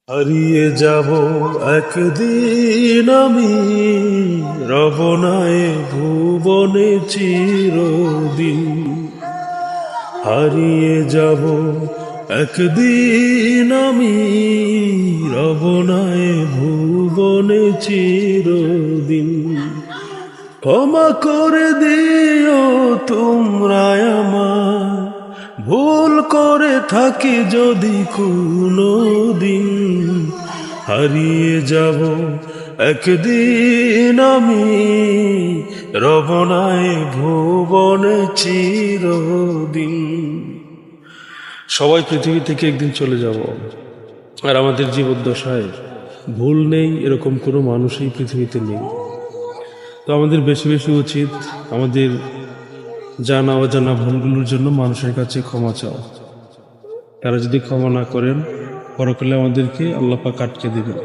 হারিয়ে যাব একদিন আমি, রবনায় ভুবনে চিরদিন। হারিয়ে যাব একদিন আমি, রবনায় ভুবনে চিরদিন। ক্ষমা করে দিও তোমরা আমায়, ভুল করে থাকি যদি কোনো দিন। হারিয়ে যাব একদিন আমি, রবনায় ভুবনে চিরদিন। সবাই পৃথিবী থেকে একদিন চলে যাব, আর আমাদের জীবদ্দশায় ভুল নেই এরকম কোনো মানুষই পৃথিবীতে নেই। তো আমাদের বেশি বেশি উচিত আমাদের জানা অজানা ভুলগুলোর জন্য মানুষের কাছে ক্ষমা চাওয়া। তারা যদি ক্ষমা না করেন, পরকালে আমাদেরকে আল্লাহ পাক আটকে দিবেন।